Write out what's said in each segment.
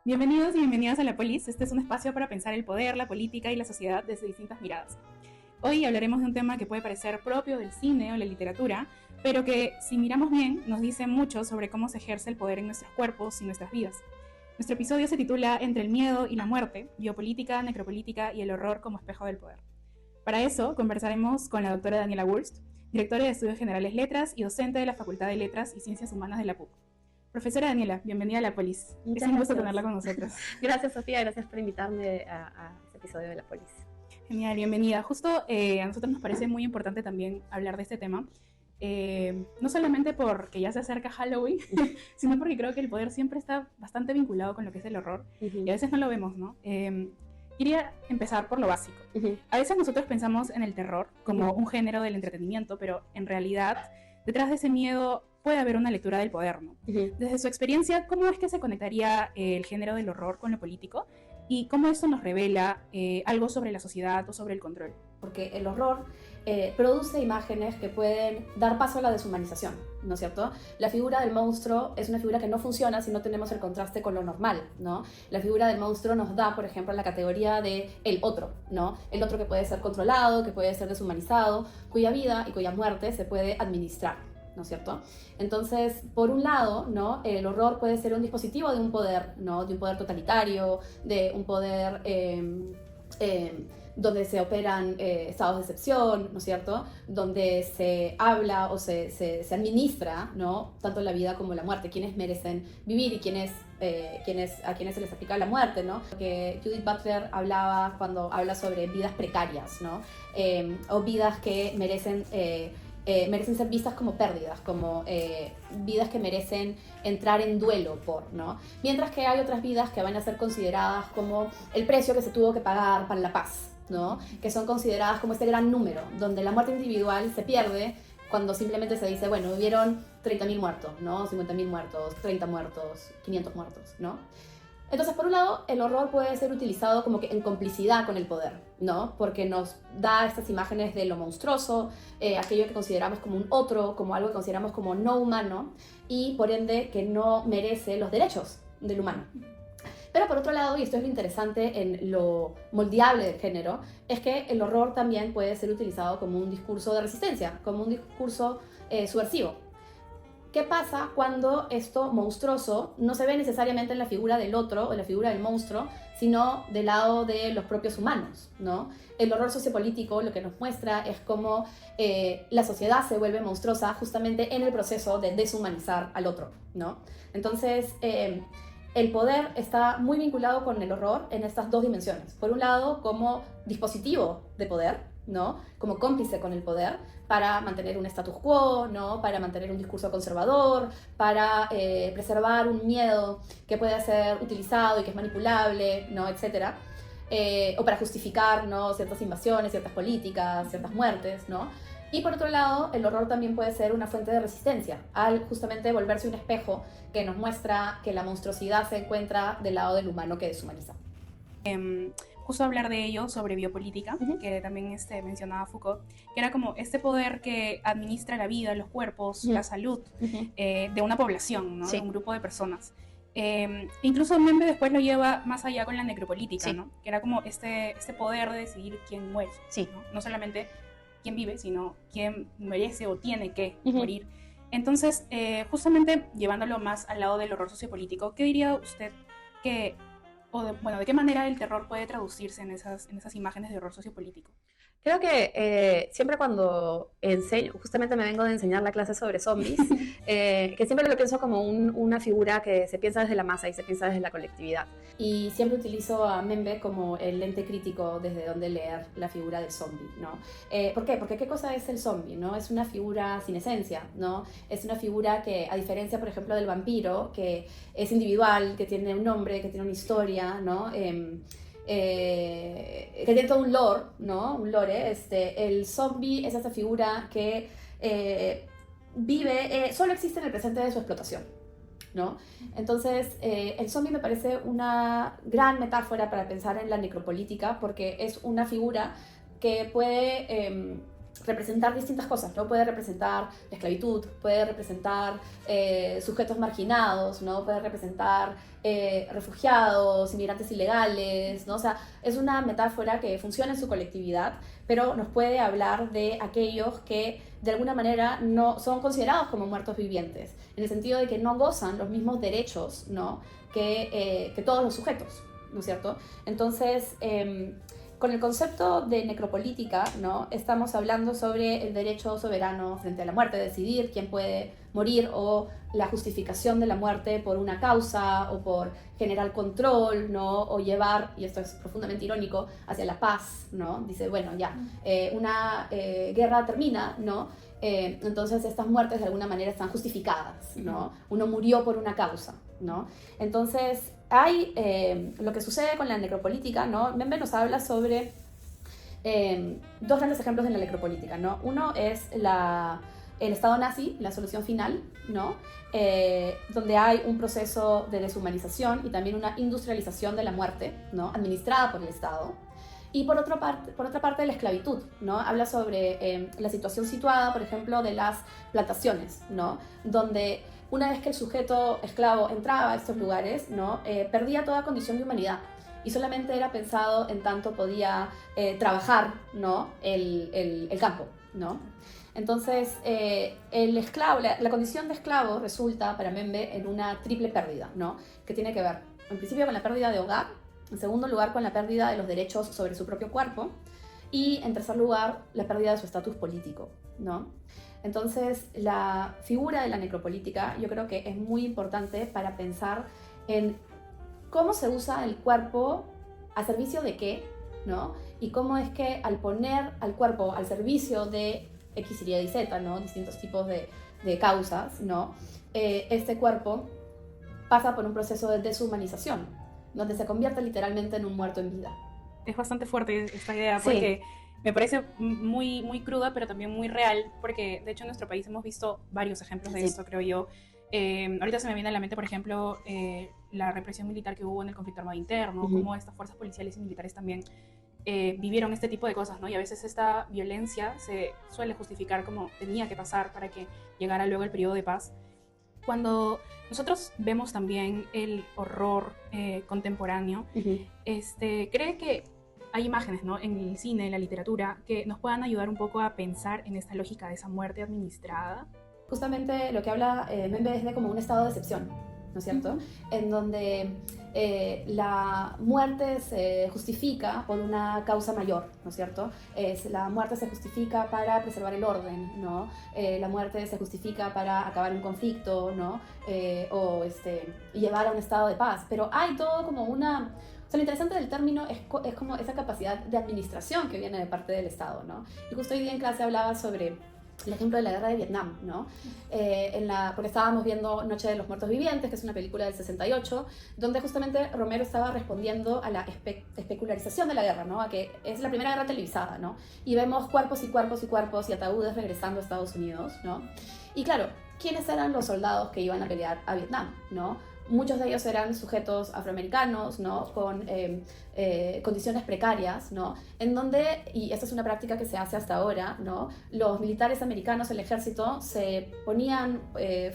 Bienvenidos y bienvenidas a La Polis. Este es un espacio para pensar el poder, la política y la sociedad desde distintas miradas. Hoy hablaremos de un tema que puede parecer propio del cine o la literatura, pero que, si miramos bien, nos dice mucho sobre cómo se ejerce el poder en nuestros cuerpos y nuestras vidas. Nuestro episodio se titula Entre el miedo y la muerte, biopolítica, necropolítica y el horror como espejo del poder. Para eso, conversaremos con la doctora Daniela Wurst, directora de Estudios Generales Letras y docente de la Facultad de Letras y Ciencias Humanas de la PUC. Profesora Daniela, bienvenida a La Polis. Es Muchas un gusto gracias. tenerla con nosotros. Gracias, Sofía. Gracias por invitarme a este episodio de La Polis. Genial, bienvenida. Justo a nosotros nos parece muy importante también hablar de este tema. No solamente porque ya se acerca Halloween, sino porque creo que el poder siempre está bastante vinculado con lo que es el horror y a veces no lo vemos, ¿no? Quería empezar por lo básico. A veces nosotros pensamos en el terror como un género del entretenimiento, pero en realidad detrás de ese miedo puede haber una lectura del poder, ¿no? Desde su experiencia, ¿cómo es que se conectaría el género del horror con lo político? ¿Y cómo esto nos revela algo sobre la sociedad o sobre el control? Porque el horror produce imágenes que pueden dar paso a la deshumanización, ¿no es cierto? La figura del monstruo es una figura que no funciona si no tenemos el contraste con lo normal, ¿no? La figura del monstruo nos da, por ejemplo, la categoría de el otro, ¿no? El otro que puede ser controlado, que puede ser deshumanizado, cuya vida y cuya muerte se puede administrar, ¿no es cierto? Entonces, por un lado, ¿no? El horror puede ser un dispositivo de un poder, ¿no? De un poder totalitario, de un poder donde se operan estados de excepción, ¿no es cierto? Donde se habla o se administra, ¿no? Tanto la vida como la muerte, quienes merecen vivir y a quienes se les aplica la muerte, ¿no? Que Judith Butler hablaba cuando habla sobre vidas precarias, ¿no? O vidas que merecen ser vistas como pérdidas, como vidas que merecen entrar en duelo por, ¿no? Mientras que hay otras vidas que van a ser consideradas como el precio que se tuvo que pagar para la paz, ¿no? Que son consideradas como este gran número, donde la muerte individual se pierde cuando simplemente se dice, bueno, hubieron 30.000 muertos, ¿no? 50.000 muertos, 30 muertos, 500 muertos, ¿no? Entonces, por un lado, el horror puede ser utilizado como que en complicidad con el poder, ¿no? Porque nos da estas imágenes de lo monstruoso, aquello que consideramos como un otro, como algo que consideramos como no humano, y por ende que no merece los derechos del humano. Pero por otro lado, y esto es lo interesante en lo moldeable del género, es que el horror también puede ser utilizado como un discurso de resistencia, como un discurso subversivo. ¿Qué pasa cuando esto monstruoso no se ve necesariamente en la figura del otro o en la figura del monstruo, sino del lado de los propios humanos, ¿no? El horror sociopolítico lo que nos muestra es cómo la sociedad se vuelve monstruosa justamente en el proceso de deshumanizar al otro, ¿no? Entonces, el poder está muy vinculado con el horror en estas dos dimensiones. Por un lado, como dispositivo de poder, ¿no? Como cómplice con el poder para mantener un status quo, ¿no? Para mantener un discurso conservador, para preservar un miedo que puede ser utilizado y que es manipulable, ¿no? Etcétera. O para justificar, ¿no? Ciertas invasiones, ciertas políticas, ciertas muertes, ¿no? Y por otro lado, el horror también puede ser una fuente de resistencia, al justamente volverse un espejo que nos muestra que la monstruosidad se encuentra del lado del humano que deshumaniza. Justo hablar de ello, sobre biopolítica, que también mencionaba Foucault, que era como este poder que administra la vida, los cuerpos, la salud de una población, ¿no? De un grupo de personas. Incluso Membe después lo lleva más allá con la necropolítica, ¿no? Que era como este poder de decidir quién muere, ¿no? No solamente quién vive, sino quién merece o tiene que morir. Entonces, justamente llevándolo más al lado del horror sociopolítico, ¿qué diría usted que, de qué manera el terror puede traducirse en esas imágenes de horror sociopolítico? Creo que siempre cuando enseño, justamente me vengo de enseñar la clase sobre zombies, que siempre lo pienso como una figura que se piensa desde la masa y se piensa desde la colectividad. Y siempre utilizo a Membe como el lente crítico desde donde leer la figura del zombie, ¿no? ¿Por qué? Porque ¿qué cosa es el zombie, no? Es una figura sin esencia, ¿no? Es una figura que, a diferencia, por ejemplo, del vampiro, que es individual, que tiene un nombre, que tiene una historia, ¿no? Que tiene todo un lore, ¿no? Un lore. El zombie es esa figura que solo existe en el presente de su explotación, ¿no? Entonces, el zombie me parece una gran metáfora para pensar en la necropolítica, porque es una figura que puede representar distintas cosas, ¿no? Puede representar la esclavitud, puede representar sujetos marginados, ¿no? Puede representar refugiados, inmigrantes ilegales, ¿no? O sea, es una metáfora que funciona en su colectividad, pero nos puede hablar de aquellos que de alguna manera no son considerados como muertos vivientes, en el sentido de que no gozan los mismos derechos, ¿no? que todos los sujetos, ¿no es cierto? Entonces, con el concepto de necropolítica, ¿no? Estamos hablando sobre el derecho soberano frente a la muerte, decidir quién puede morir, o la justificación de la muerte por una causa o por generar control, ¿no? O llevar, y esto es profundamente irónico, hacia la paz, ¿no? Dice, bueno, ya, una guerra termina, ¿no? Entonces estas muertes de alguna manera están justificadas, ¿no? Uno murió por una causa, ¿no? Entonces hay lo que sucede con la necropolítica, ¿no? Mbembe nos habla sobre dos grandes ejemplos de la necropolítica, ¿no? Uno es el Estado nazi, la solución final, ¿no? Donde hay un proceso de deshumanización y también una industrialización de la muerte, ¿no? Administrada por el Estado. Y por otra parte, la esclavitud, ¿no? Habla sobre la situación situada, por ejemplo, de las plantaciones, ¿no? Donde una vez que el sujeto esclavo entraba a estos lugares, ¿no? Perdía toda condición de humanidad y solamente era pensado en tanto podía trabajar, ¿no? el campo, ¿no? Entonces, el esclavo, la condición de esclavo resulta para Mbembe en una triple pérdida, ¿no? Que tiene que ver, en principio, con la pérdida de hogar, en segundo lugar, con la pérdida de los derechos sobre su propio cuerpo, y en tercer lugar, la pérdida de su estatus político, ¿no? Entonces, la figura de la necropolítica yo creo que es muy importante para pensar en cómo se usa el cuerpo a servicio de qué, ¿no? Y cómo es que al poner al cuerpo al servicio de X, Y y Z, ¿no? Distintos tipos de causas, ¿no? Este cuerpo pasa por un proceso de deshumanización, donde se convierte literalmente en un muerto en vida. Es bastante fuerte esta idea porque me parece muy, muy cruda, pero también muy real, porque de hecho en nuestro país hemos visto varios ejemplos de esto, creo yo. Ahorita se me viene a la mente, por ejemplo, la represión militar que hubo en el conflicto armado interno, cómo estas fuerzas policiales y militares también vivieron este tipo de cosas, ¿no? Y a veces esta violencia se suele justificar como tenía que pasar para que llegara luego el periodo de paz. Cuando nosotros vemos también el horror contemporáneo, cree que hay imágenes, ¿no? En el cine, en la literatura, que nos puedan ayudar un poco a pensar en esta lógica de esa muerte administrada. Justamente lo que habla Mbembe es de como un estado de excepción, ¿no es cierto? En donde la muerte se justifica por una causa mayor, ¿no es cierto? La muerte se justifica para preservar el orden, ¿no? La muerte se justifica para acabar un conflicto, ¿no? O llevar a un estado de paz. Pero hay todo como una... O sea, lo interesante del término es como esa capacidad de administración que viene de parte del Estado, ¿no? Y justo hoy día en clase hablaba sobre el ejemplo de la guerra de Vietnam, ¿no? Porque estábamos viendo Noche de los Muertos Vivientes, que es una película del 68, donde justamente Romero estaba respondiendo a la especularización de la guerra, ¿no? A que es la primera guerra televisada, ¿no? Y vemos cuerpos y cuerpos y cuerpos y ataúdes regresando a Estados Unidos, ¿no? Y claro, ¿quiénes eran los soldados que iban a pelear a Vietnam, ¿no? Muchos de ellos eran sujetos afroamericanos, ¿no? Con condiciones precarias, ¿no? En donde, y esta es una práctica que se hace hasta ahora, ¿no? Los militares americanos, el ejército, se ponían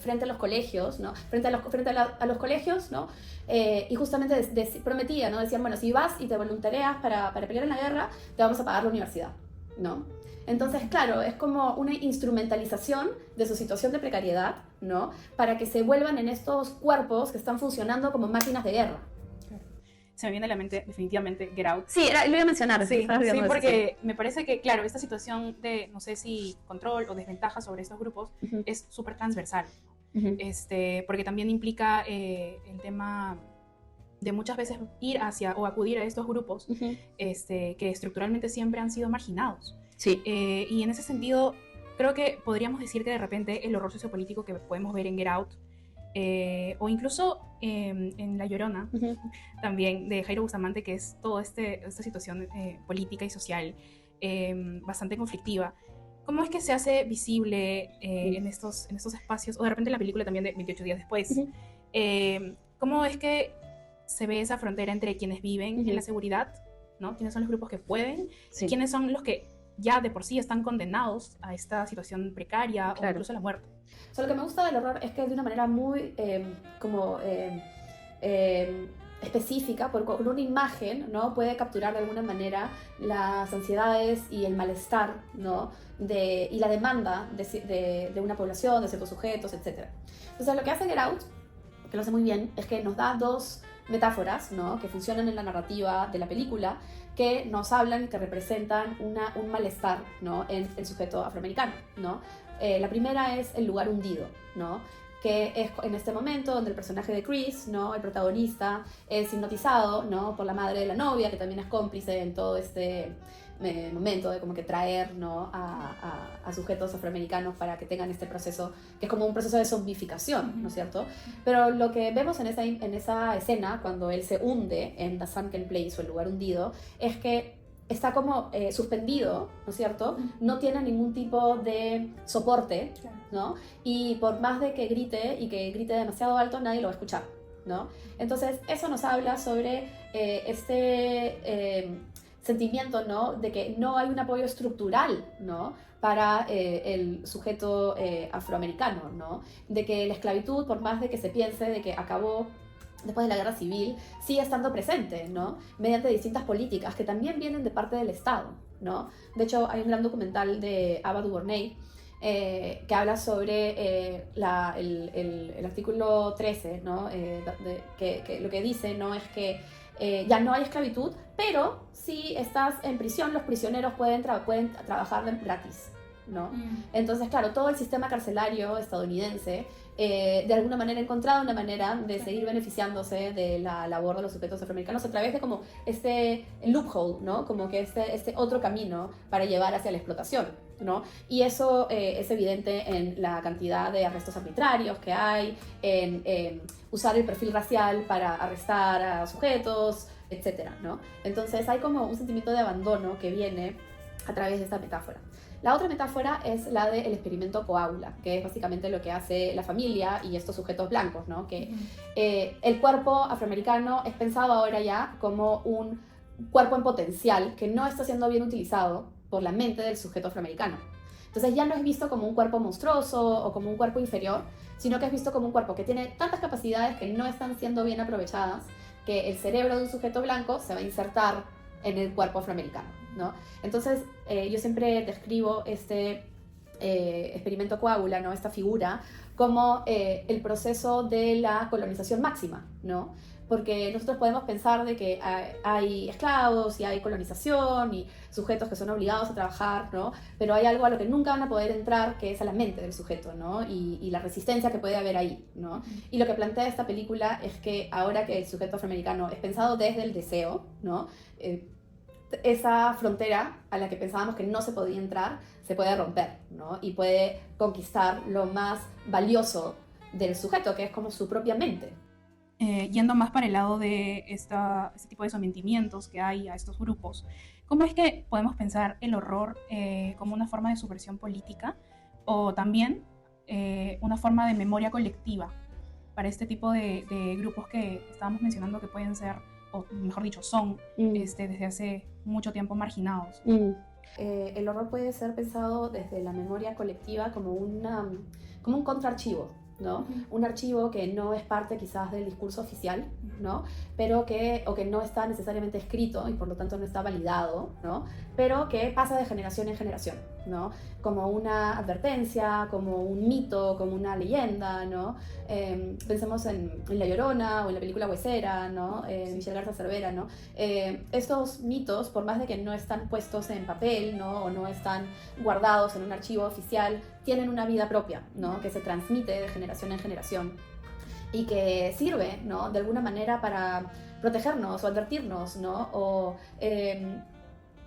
frente a los colegios, ¿no? Frente a los colegios, ¿no? Y justamente prometían, ¿no? Decían, bueno, si vas y te voluntarias para pelear en la guerra, te vamos a pagar la universidad, ¿no? Entonces, claro, es como una instrumentalización de su situación de precariedad, ¿no? Para que se vuelvan en estos cuerpos que están funcionando como máquinas de guerra. Se me viene a la mente definitivamente Get Out. Sí, lo iba a mencionar. Sí, porque me parece que, claro, esta situación de, no sé si control o desventaja sobre estos grupos es súper transversal. Porque también implica el tema de muchas veces ir hacia o acudir a estos grupos que estructuralmente siempre han sido marginados. Sí. Y en ese sentido, creo que podríamos decir que de repente el horror sociopolítico que podemos ver en Get Out, o incluso en La Llorona, también de Jairo Bustamante, que es toda esta situación política y social bastante conflictiva. ¿Cómo es que se hace visible en estos espacios, o de repente en la película también de 28 días después? ¿Cómo es que se ve esa frontera entre quienes viven en la seguridad, ¿no? ¿Quiénes son los grupos que pueden? Sí. ¿Quiénes son los que ya de por sí están condenados a esta situación precaria o incluso a la muerte. O sea, lo que me gusta del horror es que de una manera muy específica, con una imagen, ¿no? Puede capturar de alguna manera las ansiedades y el malestar, ¿no? Y la demanda de una población, de ciertos sujetos, etc. Entonces, lo que hace Get Out, que lo hace muy bien, es que nos da dos metáforas, ¿no? Que funcionan en la narrativa de la película, que nos hablan, que representan un malestar, ¿no? En el sujeto afroamericano, ¿no? La primera es el lugar hundido, ¿no? Que es en este momento donde el personaje de Chris, ¿no? El protagonista, es hipnotizado, ¿no? Por la madre de la novia, que también es cómplice en todo este momento de como que traer, ¿no? a sujetos afroamericanos para que tengan este proceso, que es como un proceso de zombificación, ¿no es cierto? Pero lo que vemos en esa escena, cuando él se hunde en The Sunken Place, o el lugar hundido, es que está como suspendido, ¿no es cierto? No tiene ningún tipo de soporte, ¿no? Y por más de que grite, y que grite demasiado alto, nadie lo va a escuchar, ¿no? Entonces, eso nos habla sobre este sentimiento, ¿no? De que no hay un apoyo estructural, ¿no? Para el sujeto afroamericano, ¿no? De que la esclavitud, por más de que se piense de que acabó después de la guerra civil, sigue estando presente, ¿no? Mediante distintas políticas que también vienen de parte del Estado, ¿no? De hecho, hay un gran documental de Ava DuVernay que habla sobre el artículo 13, ¿no? Que lo que dice, ¿no? Es que ya no hay esclavitud, pero si estás en prisión, los prisioneros pueden trabajar gratis, ¿no? Entonces, claro, todo el sistema carcelario estadounidense de alguna manera ha encontrado una manera de seguir beneficiándose de la labor de los sujetos afroamericanos a través de como este loophole, ¿no? Como que este otro camino para llevar hacia la explotación, ¿no? Y eso es evidente en la cantidad de arrestos arbitrarios que hay, en usar el perfil racial para arrestar a sujetos, etcétera, ¿no? Entonces hay como un sentimiento de abandono que viene a través de esta metáfora. La otra metáfora es la del experimento Coaula, que es básicamente lo que hace la familia y estos sujetos blancos, ¿no? Que el cuerpo afroamericano es pensado ahora ya como un cuerpo en potencial que no está siendo bien utilizado por la mente del sujeto afroamericano. Entonces ya no es visto como un cuerpo monstruoso o como un cuerpo inferior, sino que es visto como un cuerpo que tiene tantas capacidades que no están siendo bien aprovechadas, que el cerebro de un sujeto blanco se va a insertar en el cuerpo afroamericano, ¿no? Entonces, yo siempre describo este experimento Coaula, ¿no? Esta figura, como el proceso de la colonización máxima, ¿no? Porque nosotros podemos pensar de que hay esclavos y hay colonización y sujetos que son obligados a trabajar, ¿no? Pero hay algo a lo que nunca van a poder entrar, que es a la mente del sujeto, ¿no? Y la resistencia que puede haber ahí, ¿no? Y lo que plantea esta película es que ahora que el sujeto afroamericano es pensado desde el deseo, ¿no? Esa frontera a la que pensábamos que no se podía entrar, se puede romper, ¿no? Y puede conquistar lo más valioso del sujeto, que es como su propia mente. Yendo más para el lado de este tipo de sometimientos que hay a estos grupos, ¿cómo es que podemos pensar el horror como una forma de subversión política o también una forma de memoria colectiva para este tipo de grupos que estábamos mencionando que pueden ser, o mejor dicho, son desde hace mucho tiempo marginados? El horror puede ser pensado desde la memoria colectiva como un contraarchivo, ¿no? Un archivo que no es parte quizás del discurso oficial, ¿no? Pero que no está necesariamente escrito y por lo tanto no está validado, ¿no? Pero que pasa de generación en generación, ¿no? Como una advertencia, como un mito, como una leyenda, ¿no? Pensemos en La Llorona o en la película Huesera, ¿no? Michelle Garza Cervera, ¿no? Estos mitos, por más de que no están puestos en papel, ¿no? O no están guardados en un archivo oficial, tienen una vida propia, ¿no? Que se transmite de generación en generación y que sirve, ¿no? De alguna manera para protegernos o advertirnos, ¿no? O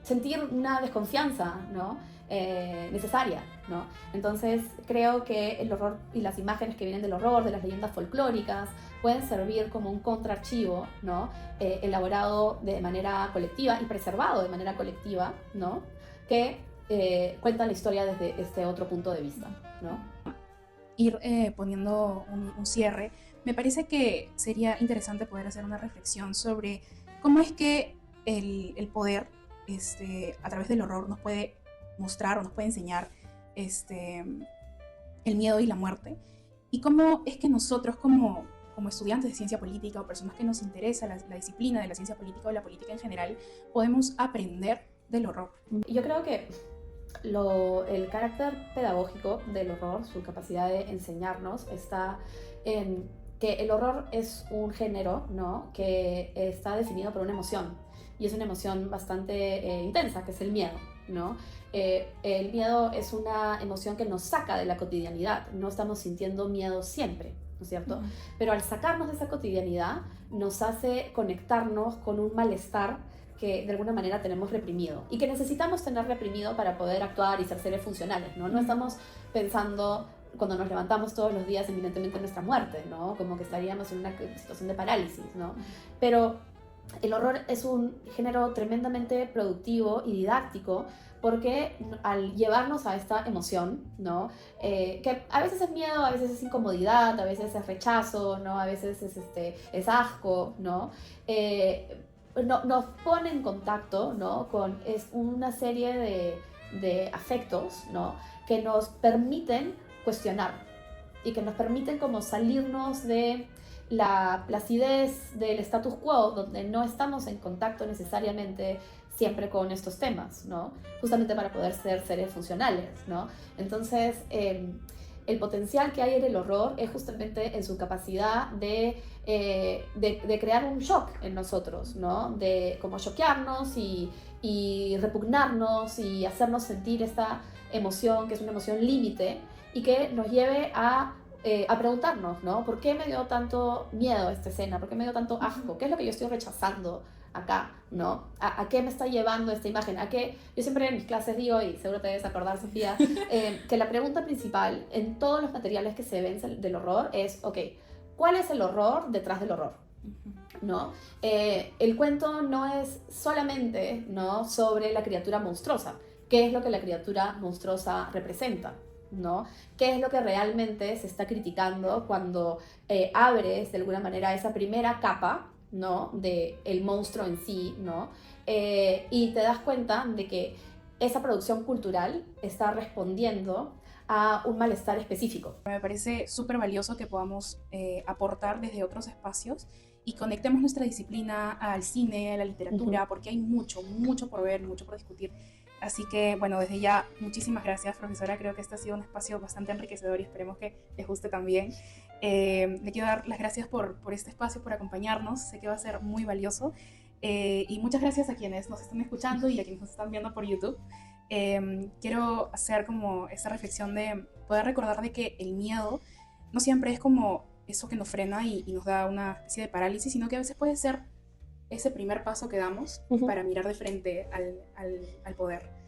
sentir una desconfianza, ¿no? Necesaria, ¿no? Entonces creo que el horror y las imágenes que vienen del horror, de las leyendas folclóricas, pueden servir como un contraarchivo, ¿no? Elaborado de manera colectiva y preservado de manera colectiva, ¿no? Que cuentan la historia desde este otro punto de vista, ¿no? Ir poniendo un cierre, me parece que sería interesante poder hacer una reflexión sobre cómo es que el poder a través del horror nos puede mostrar o nos puede enseñar el miedo y la muerte, y cómo es que nosotros como estudiantes de ciencia política o personas que nos interesa la disciplina de la ciencia política o la política en general, podemos aprender del horror. Yo creo que el carácter pedagógico del horror, su capacidad de enseñarnos, está en que el horror es un género, ¿no?, que está definido por una emoción, y es una emoción bastante intensa, que es el miedo, ¿no? El miedo es una emoción que nos saca de la cotidianidad, no estamos sintiendo miedo siempre, ¿no es cierto? Pero al sacarnos de esa cotidianidad nos hace conectarnos con un malestar que de alguna manera tenemos reprimido y que necesitamos tener reprimido para poder actuar y ser seres funcionales, ¿no? No estamos pensando cuando nos levantamos todos los días eminentemente en nuestra muerte, ¿no? Como que estaríamos en una situación de parálisis, ¿no? Pero el horror es un género tremendamente productivo y didáctico porque al llevarnos a esta emoción, ¿no? Que a veces es miedo, a veces es incomodidad, a veces es rechazo, ¿no? A veces es asco, ¿no? Nos pone en contacto, ¿no?, con una serie de afectos, ¿no?, que nos permiten cuestionar y que nos permiten como salirnos de la placidez del status quo, donde no estamos en contacto necesariamente siempre con estos temas, ¿no?, justamente para poder ser seres funcionales, ¿no? Entonces, el potencial que hay en el horror es justamente en su capacidad de crear un shock en nosotros, ¿no? De como choquearnos y repugnarnos y hacernos sentir esta emoción, que es una emoción límite, y que nos lleve a preguntarnos, ¿no? ¿Por qué me dio tanto miedo esta escena? ¿Por qué me dio tanto asco? ¿Qué es lo que yo estoy rechazando acá, ¿no? ¿A qué me está llevando esta imagen? ¿A qué? Yo siempre en mis clases digo, y seguro te debes acordar, Sofía, que la pregunta principal en todos los materiales que se ven del horror es, ok, ¿cuál es el horror detrás del horror? ¿No? El cuento no es solamente, ¿no?, sobre la criatura monstruosa. ¿Qué es lo que la criatura monstruosa representa? ¿No? ¿Qué es lo que realmente se está criticando cuando abres de alguna manera esa primera capa, ¿no?, del monstruo en sí, ¿no? Y te das cuenta de que esa producción cultural está respondiendo a un malestar específico. Me parece súper valioso que podamos aportar desde otros espacios y conectemos nuestra disciplina al cine, a la literatura, porque hay mucho por ver, mucho por discutir. Así que, bueno, desde ya, muchísimas gracias, profesora. Creo que este ha sido un espacio bastante enriquecedor y esperemos que les guste también. Le quiero dar las gracias por este espacio, por acompañarnos. Sé que va a ser muy valioso. Y muchas gracias a quienes nos están escuchando y a quienes nos están viendo por YouTube. Quiero hacer como esta reflexión de poder recordar de que el miedo no siempre es como eso que nos frena y nos da una especie de parálisis, sino que a veces puede ser ese primer paso que damos para mirar de frente al poder.